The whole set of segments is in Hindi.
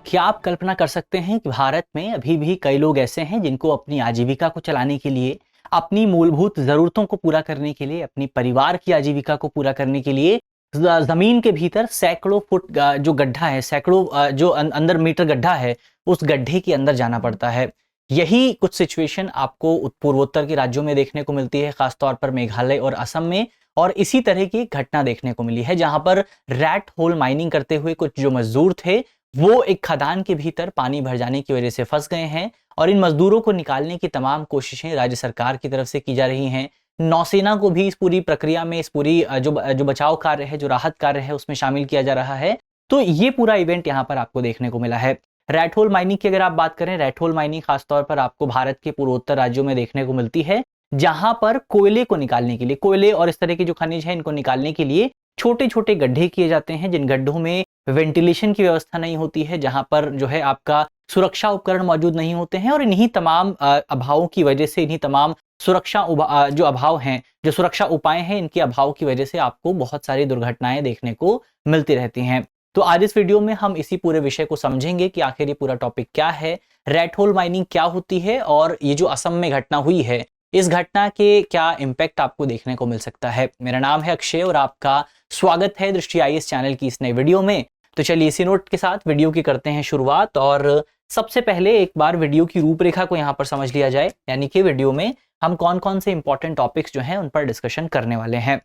क्या आप कल्पना कर सकते हैं कि भारत में अभी भी कई लोग ऐसे हैं जिनको अपनी आजीविका को चलाने के लिए, अपनी मूलभूत ज़रूरतों को पूरा करने के लिए, अपनी परिवार की आजीविका को पूरा करने के लिए ज़मीन के भीतर सैकड़ों फुट जो गड्ढा है, सैकड़ों जो अंदर मीटर गड्ढा है, उस गड्ढे के अंदर जाना पड़ता है। यही कुछ सिचुएशन आपको पूर्वोत्तर के राज्यों में देखने को मिलती है, खासतौर पर मेघालय और असम में। और इसी तरह की घटना देखने को मिली है जहां पर रैट होल माइनिंग करते हुए कुछ जो मजदूर थे वो एक खदान के भीतर पानी भर जाने की वजह से फंस गए हैं। और इन मजदूरों को निकालने की तमाम कोशिशें राज्य सरकार की तरफ से की जा रही हैं। नौसेना को भी इस पूरी प्रक्रिया में, इस पूरी जो बचाव कार्य है, जो राहत कार्य है, उसमें शामिल किया जा रहा है। तो ये पूरा इवेंट यहाँ पर आपको देखने को मिला है। रैट होल माइनिंग की अगर आप बात करें, रैट होल माइनिंग खासतौर पर आपको भारत के पूर्वोत्तर राज्यों में देखने को मिलती है, जहां पर कोयले को निकालने के लिए, कोयले और इस तरह के जो खनिज है इनको निकालने के लिए छोटे छोटे गड्ढे किए जाते हैं, जिन गड्ढों में वेंटिलेशन की व्यवस्था नहीं होती है, जहां पर जो है आपका सुरक्षा उपकरण मौजूद नहीं होते हैं। और इन्हीं तमाम अभावों की वजह से, इन्हीं तमाम जो अभाव हैं, जो सुरक्षा उपाय हैं, इनके अभाव की वजह से आपको बहुत सारी दुर्घटनाएं देखने को मिलती रहती हैं। तो आज इस वीडियो में हम इसी पूरे विषय को समझेंगे कि आखिर ये पूरा टॉपिक क्या है, रैट होल माइनिंग क्या होती है, और ये जो असम में घटना हुई है, इस घटना के क्या इम्पैक्ट आपको देखने को मिल सकता है। मेरा नाम है अक्षय और आपका स्वागत है दृष्टि आईएएस चैनल की इस नई वीडियो में। तो चलिए इसी नोट के साथ वीडियो की करते हैं शुरुआत। और सबसे पहले एक बार वीडियो की रूपरेखा को यहाँ पर समझ लिया जाए, यानी कि वीडियो में हम कौन कौन से इंपॉर्टेंट टॉपिक्स जो हैं उन पर डिस्कशन करने वाले हैं।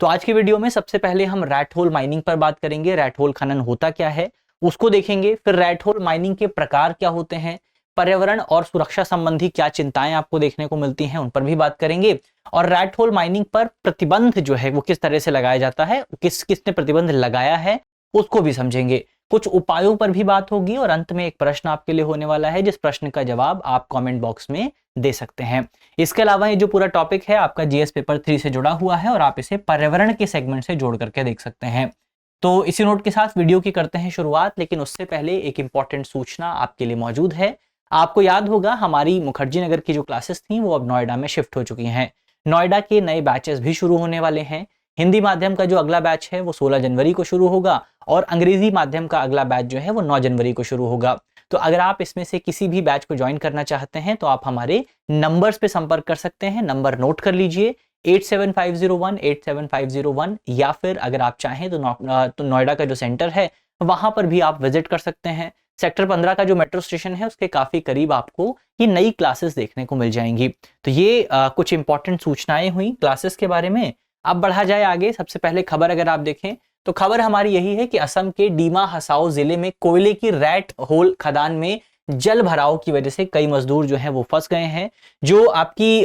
तो आज की वीडियो में सबसे पहले हम रैट होल माइनिंग पर बात करेंगे। रैट होल खनन होता क्या है उसको देखेंगे। फिर रैट होल माइनिंग के प्रकार क्या होते हैं, पर्यावरण और सुरक्षा संबंधी क्या चिंताएं आपको देखने को मिलती हैं, उन पर भी बात करेंगे। और रैट होल माइनिंग पर प्रतिबंध जो है वो किस तरह से लगाया जाता है, किसने प्रतिबंध लगाया है, उसको भी समझेंगे। कुछ उपायों पर भी बात होगी और अंत में एक प्रश्न आपके लिए होने वाला है, जिस प्रश्न का जवाब आप कमेंट बॉक्स में दे सकते हैं। इसके अलावा ये जो पूरा टॉपिक है आपका जीएस पेपर 3 से जुड़ा हुआ है और आप इसे पर्यावरण के सेगमेंट से जोड़ करके देख सकते हैं। तो इसी नोट के साथ वीडियो की करते हैं शुरुआत, लेकिन उससे पहले एक इंपॉर्टेंट सूचना आपके लिए मौजूद है। आपको याद होगा हमारी मुखर्जी नगर की जो क्लासेस थी वो अब नोएडा में शिफ्ट हो चुकी हैं। नोएडा के नए बैचेस भी शुरू होने वाले हैं। हिंदी माध्यम का जो अगला बैच है वो 16 जनवरी को शुरू होगा और अंग्रेजी माध्यम का अगला बैच जो है वो 9 जनवरी को शुरू होगा। तो अगर आप इसमें से किसी भी बैच को ज्वाइन करना चाहते हैं तो आप हमारे नंबर्स पे संपर्क कर सकते हैं। नंबर नोट कर लीजिए 8750187501, या फिर अगर आप चाहें तो नोएडा का जो सेंटर है वहां पर भी आप विजिट कर सकते हैं। सेक्टर 15 का जो मेट्रो स्टेशन है उसके काफी करीब आपको ये नई क्लासेस देखने को मिल जाएंगी। तो ये कुछ इंपॉर्टेंट सूचनाएं हुई क्लासेस के बारे में। अब बढ़ा जाए आगे। सबसे पहले खबर अगर आप देखें तो खबर हमारी यही है कि असम के डीमा हसाओ जिले में कोयले की रैट होल खदान में जल भराव की वजह से कई मजदूर जो हैं वो फंस गए हैं। जो आपकी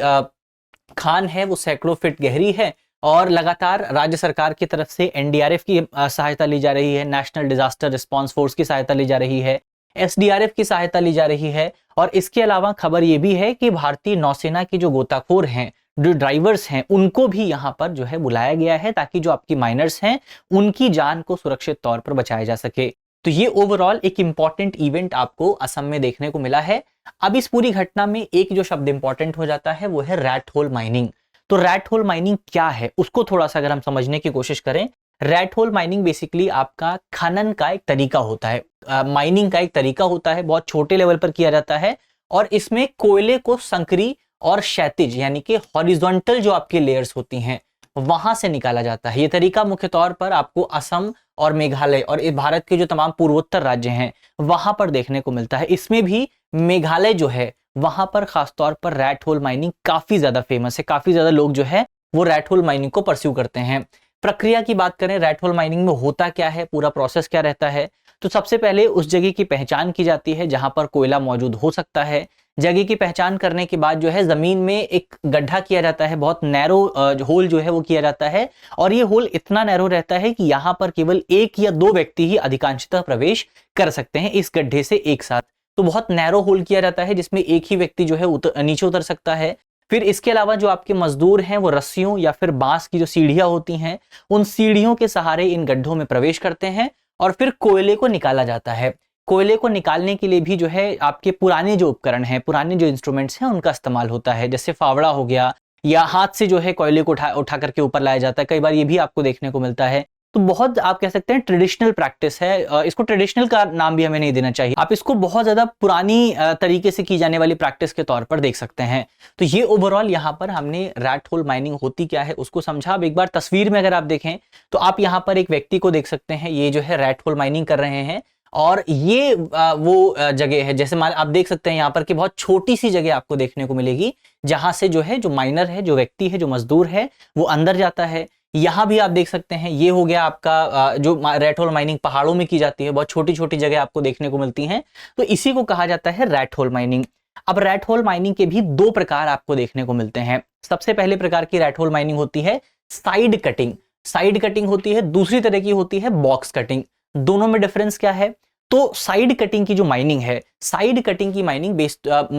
खान है वो सैकड़ों फीट गहरी है और लगातार राज्य सरकार की तरफ से एनडीआरएफ की सहायता ली जा रही है, नेशनल डिजास्टर रिस्पांस फोर्स की सहायता ली जा रही है, एसडीआरएफ की सहायता ली जा रही है। और इसके अलावा खबर ये भी है कि भारतीय नौसेना के जो गोताखोर हैं, जो ड्राइवर्स हैं, उनको भी यहाँ पर जो है बुलाया गया है ताकि जो आपकी माइनर्स हैं उनकी जान को सुरक्षित तौर पर बचाया जा सके। तो ये ओवरऑल एक इंपॉर्टेंट इवेंट आपको असम में देखने को मिला है। अब इस पूरी घटना में एक जो शब्द इंपॉर्टेंट हो जाता है वो है रैट होल माइनिंग। तो रैट होल माइनिंग क्या है उसको थोड़ा सा अगर हम समझने की कोशिश करें, रैट होल माइनिंग बेसिकली आपका खनन का एक तरीका होता है, माइनिंग का एक तरीका होता है, बहुत छोटे लेवल पर किया जाता है और इसमें कोयले को संकरी और क्षैतिज यानी कि हॉरिजॉन्टल जो आपकी लेयर्स होती हैं वहां से निकाला जाता है। ये तरीका मुख्य तौर पर आपको असम और मेघालय और इस भारत के जो तमाम पूर्वोत्तर राज्य हैं वहां पर देखने को मिलता है। इसमें भी मेघालय जो है वहां पर खासतौर पर रैट होल माइनिंग काफी ज्यादा फेमस है। काफी ज्यादा लोग जो है वो रैट होल माइनिंग को परस्यू करते हैं। प्रक्रिया की बात करें, रैट होल माइनिंग में होता क्या है, पूरा प्रोसेस क्या रहता है, तो सबसे पहले उस जगह की पहचान की जाती है जहां पर कोयला मौजूद हो सकता है। जगह की पहचान करने के बाद जो है जमीन में एक गड्ढा किया जाता है, बहुत नैरो होल जो है वो किया जाता है और ये होल इतना नैरो रहता है कि यहाँ पर केवल 1 या 2 व्यक्ति ही अधिकांशतः प्रवेश कर सकते हैं इस गड्ढे से एक साथ। तो बहुत नैरो होल किया जाता है जिसमें एक ही व्यक्ति जो है नीचे उतर सकता है। फिर इसके अलावा जो आपके मजदूर हैं वो रस्सियों या फिर बांस की जो सीढ़ियां होती हैं उन सीढ़ियों के सहारे इन गड्ढों में प्रवेश करते हैं और फिर कोयले को निकाला जाता है। कोयले को निकालने के लिए भी जो है आपके पुराने जो उपकरण हैं, पुराने जो इंस्ट्रूमेंट्स हैं उनका इस्तेमाल होता है, जैसे फावड़ा हो गया या हाथ से जो है कोयले को उठा करके ऊपर लाया जाता है, कई बार ये भी आपको देखने को मिलता है। तो बहुत आप कह सकते हैं ट्रेडिशनल प्रैक्टिस है, इसको ट्रेडिशनल का नाम भी हमें नहीं देना चाहिए, आप इसको बहुत ज्यादा पुरानी तरीके से की जाने वाली प्रैक्टिस के तौर पर देख सकते हैं। तो ये ओवरऑल यहाँ पर हमने रैट होल माइनिंग होती क्या है उसको समझा। अब एक बार तस्वीर में अगर आप देखें तो आप यहाँ पर एक व्यक्ति को देख सकते हैं, ये जो है रैट होल माइनिंग कर रहे हैं, और ये वो जगह है, जैसे मान आप देख सकते हैं यहाँ पर कि बहुत छोटी सी जगह आपको देखने को मिलेगी, जहां से जो है जो माइनर है, जो व्यक्ति है, जो मजदूर है, वो अंदर जाता है। यहाँ भी आप देख सकते हैं, ये हो गया आपका जो रैट होल माइनिंग पहाड़ों में की जाती है, बहुत छोटी छोटी जगह आपको देखने को मिलती हैं, तो इसी को कहा जाता है रैट होल माइनिंग। अब रैट होल माइनिंग के भी दो प्रकार आपको देखने को मिलते हैं। सबसे पहले प्रकार की रैट होल माइनिंग होती है साइड कटिंग, साइड कटिंग होती है। दूसरी तरह की होती है बॉक्स कटिंग। दोनों में डिफरेंस क्या है? तो साइड कटिंग की जो माइनिंग है, साइड कटिंग की माइनिंग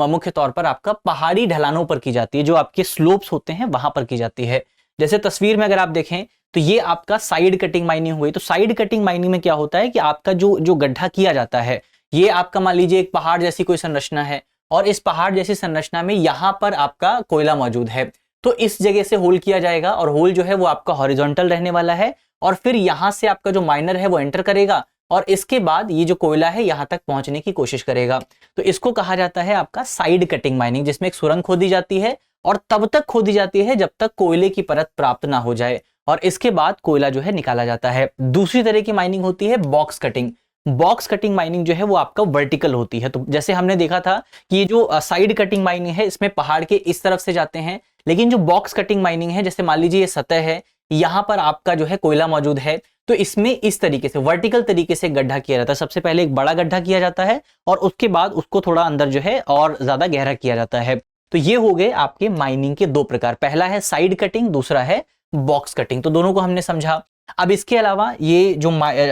मुख्य तौर पर आपका पहाड़ी ढलानों पर की जाती है, जो आपके स्लोप्स होते हैं वहां पर की जाती है। जैसे तस्वीर में अगर आप देखें तो ये आपका साइड कटिंग माइनिंग हुई। तो साइड कटिंग माइनिंग में क्या होता है कि आपका जो गड्ढा किया जाता है, ये आपका मान लीजिए एक पहाड़ जैसी कोई संरचना है, और इस पहाड़ जैसी संरचना में यहां पर आपका कोयला मौजूद है, तो इस जगह से होल किया जाएगा, और होल जो है वो आपका हॉरिजॉन्टल रहने वाला है, और फिर यहां से आपका जो माइनर है वो एंटर करेगा, और इसके बाद ये जो कोयला है यहां तक पहुंचने की कोशिश करेगा। तो इसको कहा जाता है आपका साइड कटिंग माइनिंग, जिसमें एक सुरंग खोदी जाती है, और तब तक खोदी जाती है जब तक कोयले की परत प्राप्त ना हो जाए, और इसके बाद कोयला जो है निकाला जाता है। दूसरी तरह की माइनिंग होती है box cutting. Box cutting mining जो है वो आपका वर्टिकल होती है। तो जैसे हमने देखा था कि ये जो साइड कटिंग माइनिंग है, इसमें पहाड़ के इस तरफ से जाते हैं, लेकिन जो बॉक्स कटिंग माइनिंग है, जैसे मान लीजिए ये सतह है, यहां पर आपका जो है कोयला मौजूद है, तो इसमें इस तरीके से वर्टिकल तरीके से गड्ढा किया जाता है। सबसे पहले एक बड़ा गड्ढा किया जाता है, और उसके बाद उसको थोड़ा अंदर जो है और ज्यादा गहरा किया जाता है। तो ये हो गए आपके माइनिंग के दो प्रकार, पहला है साइड कटिंग, दूसरा है बॉक्स कटिंग। तो दोनों को हमने समझा। अब इसके अलावा ये जो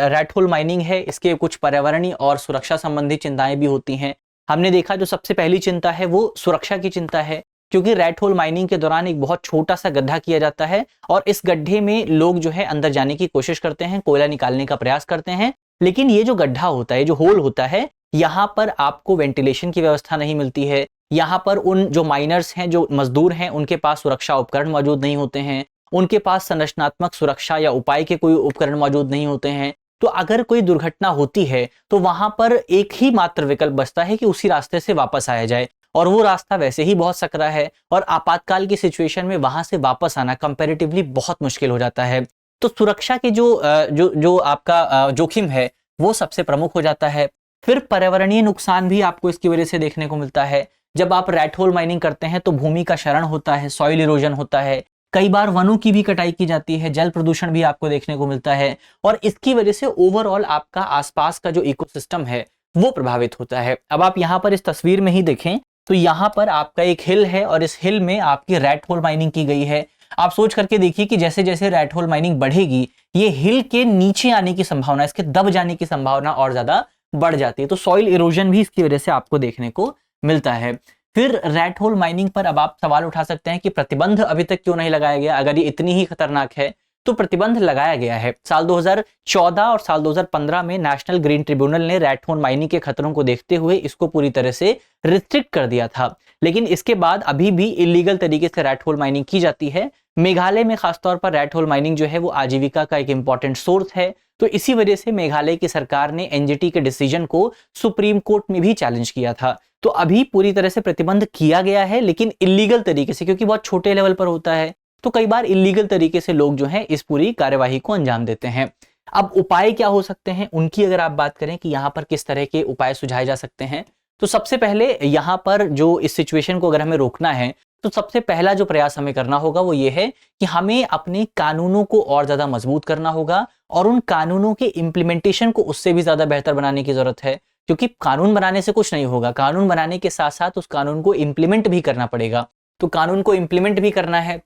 रैट होल माइनिंग है, इसके कुछ पर्यावरणीय और सुरक्षा संबंधी चिंताएं भी होती हैं। हमने देखा जो सबसे पहली चिंता है वो सुरक्षा की चिंता है, क्योंकि रैट होल माइनिंग के दौरान एक बहुत छोटा सा गड्ढा किया जाता है, और इस गड्ढे में लोग जो है अंदर जाने की कोशिश करते हैं, कोयला निकालने का प्रयास करते हैं, लेकिन ये जो गड्ढा होता है, जो होल होता है, यहाँ पर आपको वेंटिलेशन की व्यवस्था नहीं मिलती है। यहाँ पर उन जो माइनर्स हैं, जो मजदूर हैं, उनके पास सुरक्षा उपकरण मौजूद नहीं होते हैं, उनके पास संरचनात्मक सुरक्षा या उपाय के कोई उपकरण मौजूद नहीं होते हैं। तो अगर कोई दुर्घटना होती है तो वहां पर एक ही मात्र विकल्प बचता है कि उसी रास्ते से वापस आया जाए, और वो रास्ता वैसे ही बहुत सकरा है, और आपातकाल की सिचुएशन में वहां से वापस आना कंपैरेटिवली बहुत मुश्किल हो जाता है। तो सुरक्षा के जो आपका जोखिम है वो सबसे प्रमुख हो जाता है। फिर पर्यावरणीय नुकसान भी आपको इसकी वजह से देखने को मिलता है। जब आप रैट होल माइनिंग करते हैं तो भूमि का क्षरण होता है, सॉइल इरोजन होता है, कई बार वनों की भी कटाई की जाती है, जल प्रदूषण भी आपको देखने को मिलता है, और इसकी वजह से ओवरऑल आपका आसपास का जो इकोसिस्टम है वो प्रभावित होता है। अब आप यहाँ पर इस तस्वीर में ही देखें तो यहाँ पर आपका एक हिल है, और इस हिल में आपकी रैट होल माइनिंग की गई है। आप सोच करके देखिए कि जैसे जैसे रैट होल माइनिंग बढ़ेगी, ये हिल के नीचे आने की संभावना, इसके दब जाने की संभावना और ज्यादा बढ़ जाती है। तो सॉइल इरोजन भी इसकी वजह से आपको देखने को मिलता है। फिर रैट होल माइनिंग पर अब आप सवाल उठा सकते हैं कि प्रतिबंध अभी तक क्यों नहीं लगाया गया? अगर ये इतनी ही खतरनाक है तो प्रतिबंध लगाया गया है। साल 2014 और साल 2015 में नेशनल ग्रीन ट्रिब्यूनल ने रैट होल माइनिंग के खतरों को देखते हुए इसको पूरी तरह से रिस्ट्रिक्ट कर दिया था, लेकिन इसके बाद अभी भी इलीगल तरीके से रैट होल माइनिंग की जाती है। मेघालय में खासतौर पर रैट होल माइनिंग जो है वो आजीविका का एक इंपॉर्टेंट सोर्स है। तो इसी वजह से मेघालय की सरकार ने एनजीटी के डिसीजन को सुप्रीम कोर्ट में भी चैलेंज किया था। तो अभी पूरी तरह से प्रतिबंध किया गया है, लेकिन इलीगल तरीके से, क्योंकि बहुत छोटे लेवल पर होता है, तो कई बार इलीगल तरीके से लोग जो हैं इस पूरी कार्यवाही को अंजाम देते हैं। अब उपाय क्या हो सकते हैं उनकी अगर आप बात करें कि यहाँ पर किस तरह के उपाय सुझाए जा सकते हैं, तो सबसे पहले यहाँ पर जो इस सिचुएशन को अगर हमें रोकना है तो सबसे पहला जो प्रयास हमें करना होगा वो ये है कि हमें अपने कानूनों को और ज्यादा मजबूत करना होगा, और उन कानूनों के इम्प्लीमेंटेशन को उससे भी ज्यादा बेहतर बनाने की जरूरत है। क्योंकि कानून बनाने से कुछ नहीं होगा, कानून बनाने के साथ साथ उस कानून को इम्प्लीमेंट भी करना पड़ेगा। तो कानून को इम्प्लीमेंट भी करना है,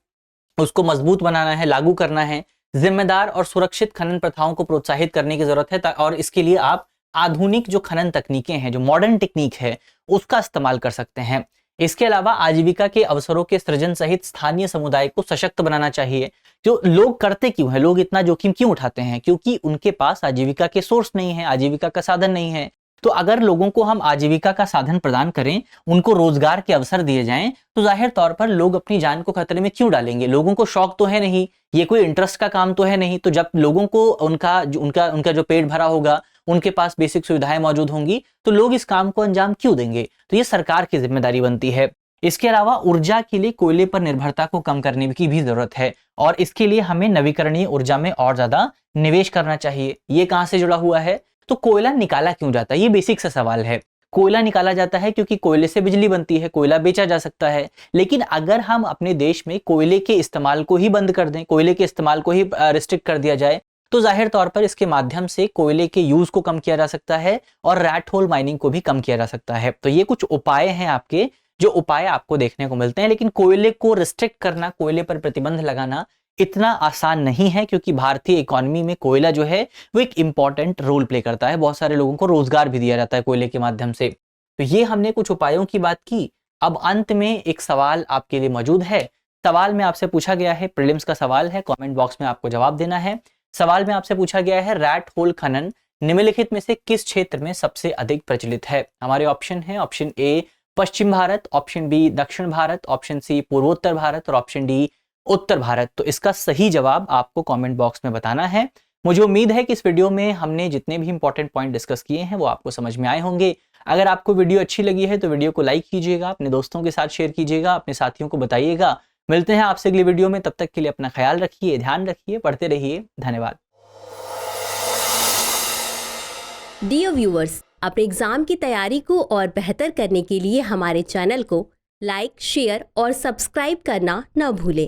उसको मजबूत बनाना है, लागू करना है। जिम्मेदार और सुरक्षित खनन प्रथाओं को प्रोत्साहित करने की जरूरत है, और इसके लिए आप आधुनिक जो खनन तकनीकें हैं, जो मॉडर्न टेक्निक है, उसका इस्तेमाल कर सकते हैं। इसके अलावा आजीविका के अवसरों के सृजन सहित स्थानीय समुदाय को सशक्त बनाना चाहिए। जो लोग करते क्यों हैं, लोग इतना जोखिम क्यों उठाते हैं? क्योंकि उनके पास आजीविका के सोर्स नहीं है, आजीविका का साधन नहीं है। तो अगर लोगों को हम आजीविका का साधन प्रदान करें, उनको रोजगार के अवसर दिए जाएं, तो जाहिर तौर पर लोग अपनी जान को खतरे में क्यों डालेंगे? लोगों को शौक तो है नहीं, ये कोई इंटरेस्ट का काम तो है नहीं। तो जब लोगों को उनका जो पेट भरा होगा, उनके पास बेसिक सुविधाएं मौजूद होंगी, तो लोग इस काम को अंजाम क्यों देंगे? तो ये सरकार की जिम्मेदारी बनती है। इसके अलावा ऊर्जा के लिए कोयले पर निर्भरता को कम करने की भी जरूरत है, और इसके लिए हमें नवीकरणीय ऊर्जा में और ज्यादा निवेश करना चाहिए। ये कहां से जुड़ा हुआ है? तो कोयला निकाला क्यों जाता है, ये बेसिक सा सवाल है। कोयला निकाला जाता है क्योंकि कोयले से बिजली बनती है, कोयला बेचा जा सकता है। लेकिन अगर हम अपने देश में कोयले के इस्तेमाल को ही बंद कर दें, कोयले के इस्तेमाल को ही रिस्ट्रिक्ट कर दिया जाए, तो जाहिर तौर पर इसके माध्यम से कोयले के यूज को कम किया जा सकता है और रैट होल माइनिंग को भी कम किया जा सकता है। तो ये कुछ उपाय हैं आपके, जो उपाय आपको देखने को मिलते हैं। लेकिन कोयले को रिस्ट्रिक्ट करना, कोयले पर प्रतिबंध लगाना इतना आसान नहीं है, क्योंकि भारतीय इकोनॉमी में कोयला जो है वो एक इंपॉर्टेंट रोल प्ले करता है। बहुत सारे लोगों को रोजगार भी दिया जाता है कोयले के माध्यम से। तो ये हमने कुछ उपायों की बात की। अब अंत में एक सवाल आपके लिए मौजूद है। सवाल में आपसे पूछा गया है, प्रीलिम्स का सवाल है, कमेंट बॉक्स में आपको जवाब देना है। सवाल में आपसे पूछा गया है, रैट होल खनन निम्नलिखित में से किस क्षेत्र में सबसे अधिक प्रचलित है? हमारे ऑप्शन है, ऑप्शन ए पश्चिम भारत, ऑप्शन बी दक्षिण भारत, ऑप्शन सी पूर्वोत्तर भारत और ऑप्शन डी उत्तर भारत। तो इसका सही जवाब आपको कमेंट बॉक्स में बताना है। मुझे उम्मीद है कि इस वीडियो में हमने जितने भी इंपॉर्टेंट पॉइंट डिस्कस किए हैं वो आपको समझ में आए होंगे। अगर आपको वीडियो अच्छी लगी है तो वीडियो को लाइक कीजिएगा, अपने दोस्तों के साथ शेयर कीजिएगा, अपने साथियों को बताइएगा। मिलते हैं आपसे अगली वीडियो में, तब तक के लिए अपना ख्याल रखिए, ध्यान रखिए, पढ़ते रहिए। धन्यवाद। डियर व्यूअर्स, अपने एग्जाम की तैयारी को और बेहतर करने के लिए हमारे चैनल को लाइक, शेयर और सब्सक्राइब करना न भूलें।